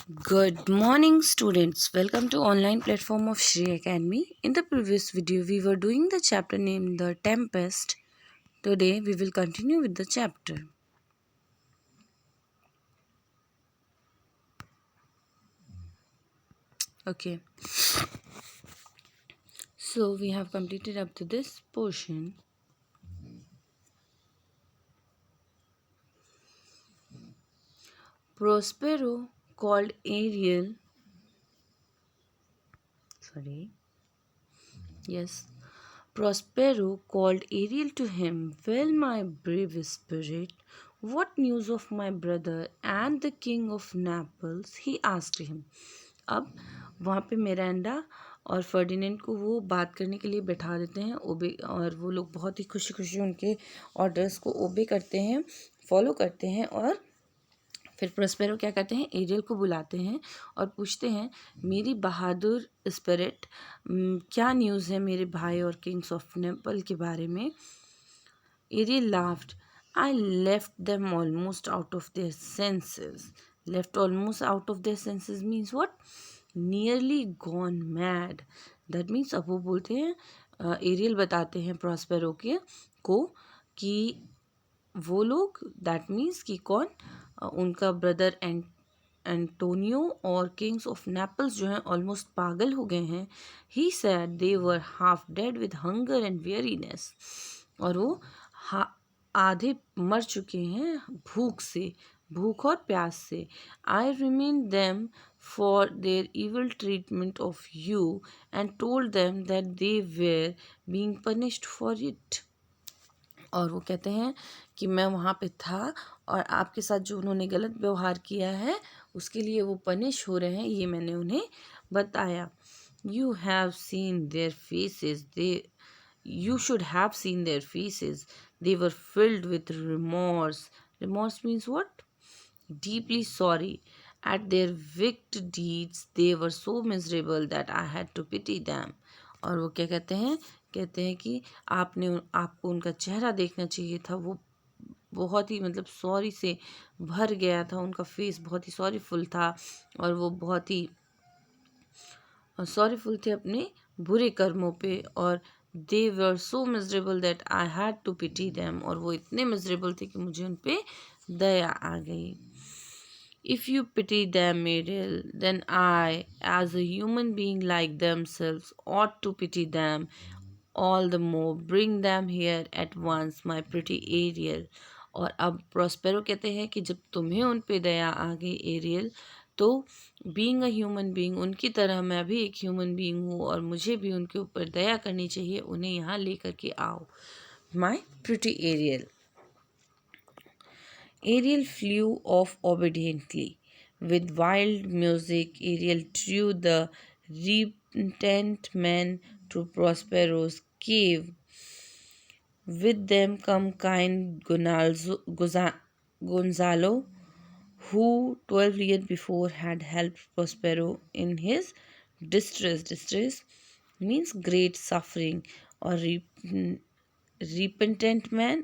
Good morning, students. Welcome to online platform of Shri Academy. In the previous video, we were doing the chapter named The Tempest. Today, we will continue with the chapter. Okay. So, we have completed up to this portion. Prospero called Ariel. Sorry. Yes. Prospero called Ariel to him. Well, my brave spirit, what news of my brother and the king of Naples? He asked him. अब वहाँ पे Miranda और Ferdinand को वो बात करने के लिए बैठा देते हैं ओबे, और वो लोग बहुत ही खुशी खुशी उनके ऑर्डर्स को ओबे करते हैं, फॉलो करते हैं। और फिर प्रोस्पेरो क्या करते हैं, एरियल को बुलाते हैं और पूछते हैं, मेरी बहादुर स्पिरिट, क्या न्यूज़ है मेरे भाई और किंग्स ऑफ नेपल के बारे में। Ariel laughed, I left them almost out of their senses. Left almost out of their senses means what? Nearly gone mad. That means अब वो बोलते हैं, एरियल बताते हैं प्रॉस्पेरो के को कि वो लोग, दैट मीन्स कि कौन, उनका ब्रदर एंटोनियो और किंग्स ऑफ नेपल्स जो हैं ऑलमोस्ट पागल हो गए हैं। He said they were half dead with hunger and weariness. और वो आधे मर चुके हैं भूख से, भूख और प्यास से। I remain them for their evil treatment of you and told them that they were being punished for it. और वो कहते हैं कि मैं वहाँ पे था और आपके साथ जो उन्होंने गलत व्यवहार किया है उसके लिए वो पनिश हो रहे हैं, ये मैंने उन्हें बताया। You have seen their faces, they you should have seen their faces, they were filled with remorse. Remorse means what? deeply sorry at their wicked deeds. They were so miserable that I had to pity them. और वो क्या कहते हैं कि आपको उनका चेहरा देखना चाहिए था। वो बहुत ही मतलब सॉरी से भर गया था, उनका फेस बहुत ही सॉरीफुल था और वो बहुत ही सॉरीफुल थे अपने बुरे कर्मों पे। और they were so miserable that I had to pity them, और वो इतने मिजरेबल थे कि मुझे उन पे दया आ गई। If you pity them, Ariel, then I, as a human being like themselves, ought to pity them all the more. Bring them here at once, my pretty Ariel. और अब प्रोस्पेरो कहते हैं कि जब तुम्हें उन पे दया आ गई एरियल, तो बीइंग अ ह्यूमन बीइंग उनकी तरह मैं भी एक ह्यूमन बीइंग हूँ और मुझे भी उनके ऊपर दया करनी चाहिए। उन्हें यहाँ लेकर के आओ, my pretty Ariel. Ariel flew off obediently. With wild music, Ariel drew the repentant men to Prospero's cave. With them come kind Gonzalo, who 12 years before had helped Prospero in his distress. Distress means great suffering, or repentant man.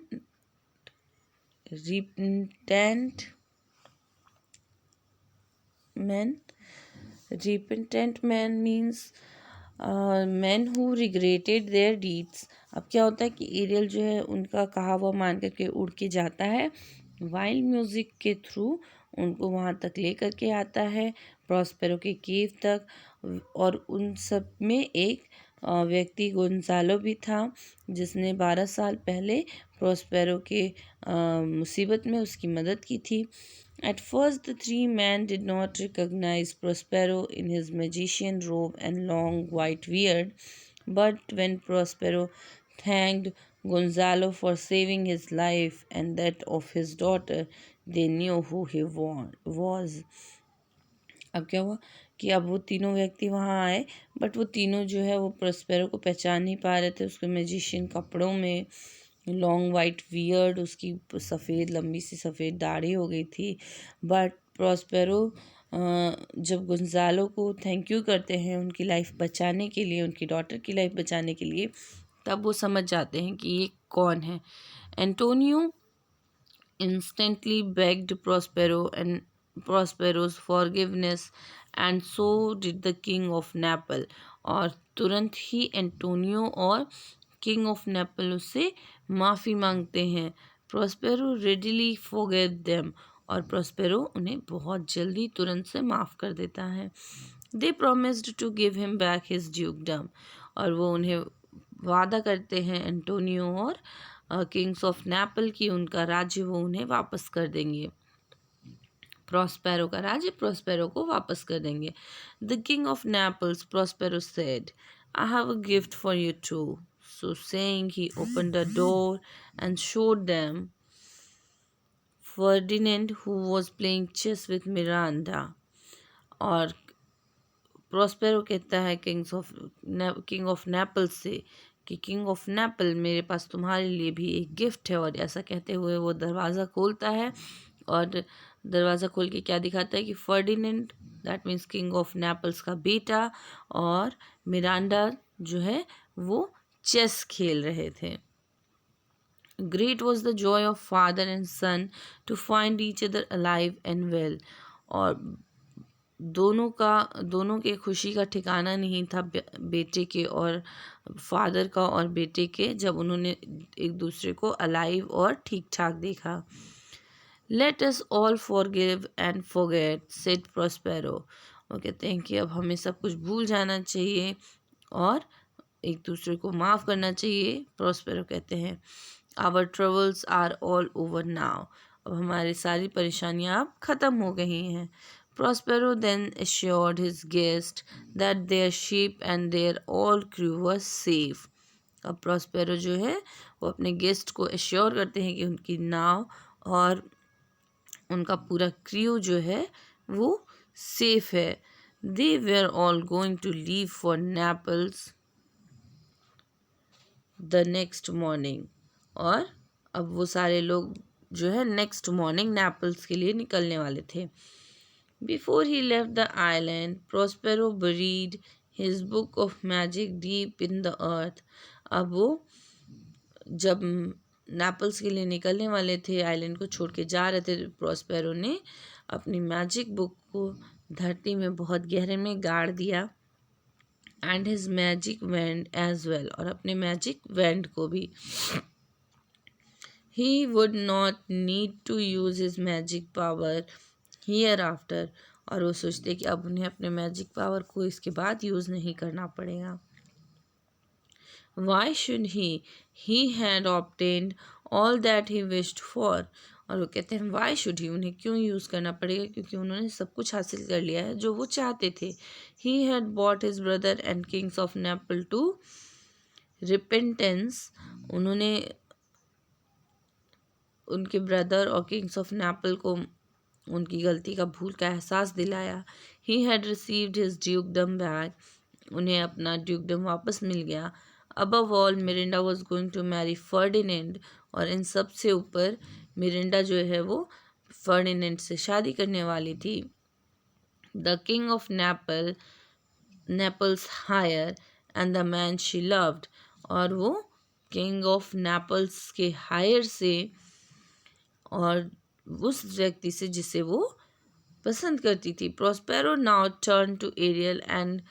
Repentant men. Repentant man means men who regretted their deeds. अब क्या होता है कि aerial जो है उनका कहा हुआ मान करके उड़ के जाता है, वाइल्ड म्यूज़िक के थ्रू उनको वहाँ तक ले करके आता है, प्रॉस्पेरो के केव तक। और उन सब में एक व्यक्ति गोंजालो भी था जिसने 12 साल पहले प्रॉस्पेरो के मुसीबत में उसकी मदद की थी। At first, the three men did not recognize Prospero in his magician robe and long white beard, but when Prospero thanked Gonzalo for saving his life and that of his daughter, they knew who he was. अब क्या हुआ कि अब वो तीनों व्यक्ति वहाँ आए, बट वो तीनों जो है वो प्रोस्पेरो को पहचान नहीं पा रहे थे। उसके मैजिशियन कपड़ों में, लॉन्ग वाइट वियर्ड, उसकी सफ़ेद लंबी सी सफ़ेद दाढ़ी हो गई थी। बट प्रोस्पेरो जब गुंजालो को थैंक यू करते हैं उनकी लाइफ बचाने के लिए, उनकी डॉटर की लाइफ बचाने के लिए, तब वो समझ जाते हैं कि ये कौन है। Antonio instantly begged Prospero and Prospero's forgiveness, and so did the king of Naples. और तुरंत ही एंटोनियो और किंग ऑफ नेपल उससे माफ़ी मांगते हैं. प्रोस्पेरो रेडिली फॉरगेव देम, और प्रोस्पेरो उन्हें बहुत जल्दी तुरंत से माफ़ कर देता है. They promised to give him back his dukedom, और वो उन्हें वादा करते हैं एंटोनियो और किंग्स ऑफ नेपल की उनका राज्य वो उन्हें वापस कर देंगे. प्रोस्पेरो का राज्य प्रोस्पेरो को वापस कर देंगे. The king of Naples Prospero said, I have a gift for you too. So saying he opened the door and showed them Ferdinand who was playing chess with Miranda. और Prospero कहता है king of nipple से कि king of nipple, मेरे पास तुम्हारे लिए भी एक गिफ्ट है. और ऐसा कहते हुए वो दरवाज़ा खोलता है, और दरवाज़ा खोल के क्या दिखाता है कि Ferdinand, that means king of Naples का बेटा, और मिरांडा जो है वो चेस खेल रहे थे. Great was the joy of father and son to find each other alive and well. और दोनों के खुशी का ठिकाना नहीं था बेटे के और फादर का और बेटे के, जब उन्होंने एक दूसरे को अलाइव और ठीक ठाक देखा. Let us all forgive and forget, said Prospero. वो कहते हैं कि अब हमें सब कुछ भूल जाना चाहिए और एक दूसरे को माफ़ करना चाहिए. प्रोस्पेरो कहते हैं, our troubles are all over now, अब हमारी सारी परेशानियां अब ख़त्म हो गई हैं. Prospero then assured his guest that their ship and their all crew was safe. अब Prospero जो है वो अपने गेस्ट को एश्योर करते हैं कि उनकी नाव और उनका पूरा क्रू जो है वो सेफ है. They were all going to leave for Naples the next morning. और अब वो सारे लोग जो है नेक्स्ट मॉर्निंग नेपल्स के लिए निकलने वाले थे. Before he left the island, Prospero buried his book of magic deep in the earth. अब वो जब नेपल्स के लिए निकलने वाले थे, आइलैंड को छोड़ के जा रहे थे, प्रोस्पेरो ने अपनी मैजिक बुक को धरती में बहुत गहरे में गाड़ दिया. And his magic wand as well, और अपने मैजिक वैंड को भी. He would not need to use his magic power here after, और वो सोचते कि अब उन्हें अपने मैजिक पावर को इसके बाद यूज़ नहीं करना पड़ेगा. Why should he had obtained all that he wished for. और वो कहते हैं वाई शुड ही, उन्हें क्यों यूज़ करना पड़ेगा, क्योंकि उन्होंने सब कुछ हासिल कर लिया है जो वो चाहते थे. He had bought his brother and kings of Naples to repentance, उन्होंने उनके ब्रदर और किंग्स ऑफ नेपल को उनकी गलती का भूल का एहसास दिलाया. He had received his dukedom back, उन्हें अपना ड्यूकडम वापस मिल गया. Above all Miranda was going to marry Ferdinand, और इन सब से ऊपर मिरिंडा जो है वो फर्डिनेंड से शादी करने वाली थी. The king of Naples heir and the man she loved, और वो किंग ऑफ नेपल्स के हायर से और उस व्यक्ति से जिसे वो पसंद करती थी. Prospero now turn to Ariel and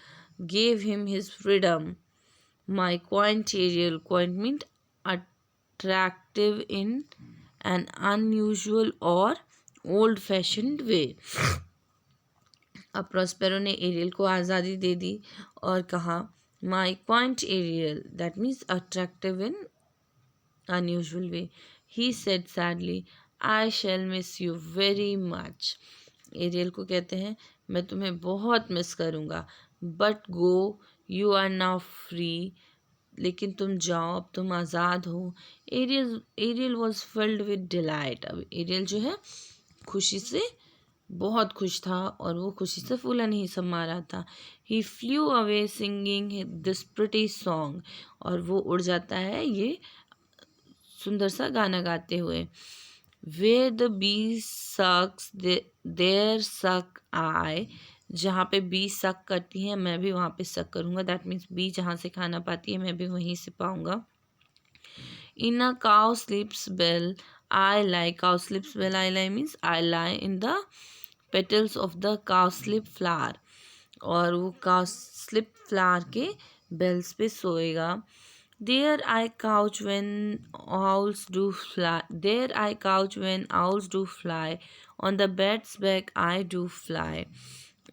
gave him his freedom. My quaint Ariel, quaint mean attractive in an unusual or old fashioned way. अब प्रोस्पेरो ने एरियल को आज़ादी दे दी और कहा, my quaint Ariel, that means attractive in unusual way. He said sadly, I shall miss you very much. Ariel को कहते हैं मैं तुम्हें बहुत मिस करूँगा. But go, you are now free, लेकिन तुम जाओ, अब तुम आज़ाद हो. Ariel was filled with delight. अब एरियल जो है खुशी से बहुत खुश था और वो खुशी से फूला नहीं समा रहा था. He flew away singing this pretty song, और वो उड़ जाता है ये सुंदर सा गाना गाते हुए. Where the bee sucks, there suck I. जहाँ पे बी सक करती हैं मैं भी वहाँ पे सक करूँगा. दैट मीन्स बी जहाँ से खाना पाती है मैं भी वहीं से पाऊँगा. In a cow sleeps well, I lie. Cow sleeps well, I lie means I lie in the petals of the cowslip flower, और वो cowslip flower के bells पे सोएगा. There I couch when owls do fly. There I couch when owls do fly. On the bed's back I do fly.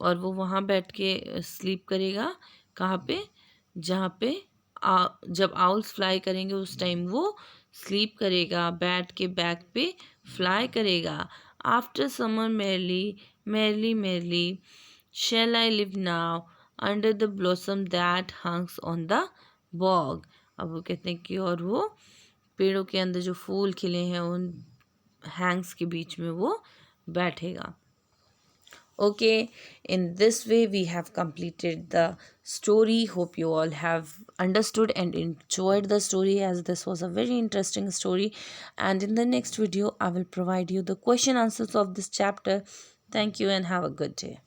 और वो वहाँ बैठ के sleep करेगा. कहाँ पे? जहाँ पे जब आउल्स फ्लाई करेंगे उस टाइम वो स्लीप करेगा. बैट के बैक पे फ्लाई करेगा. After summer merely merely merely shall I live now under the blossom that hangs on the bog. अब वो कहते हैं कि और वो पेड़ों के अंदर जो फूल खिले हैं उन हैंग्स के बीच में वो बैठेगा. Okay, in this way we have completed the story. Hope you all have understood and enjoyed the story, as this was a very interesting story. And in the next video I will provide you the question answers of this chapter. Thank you and have a good day.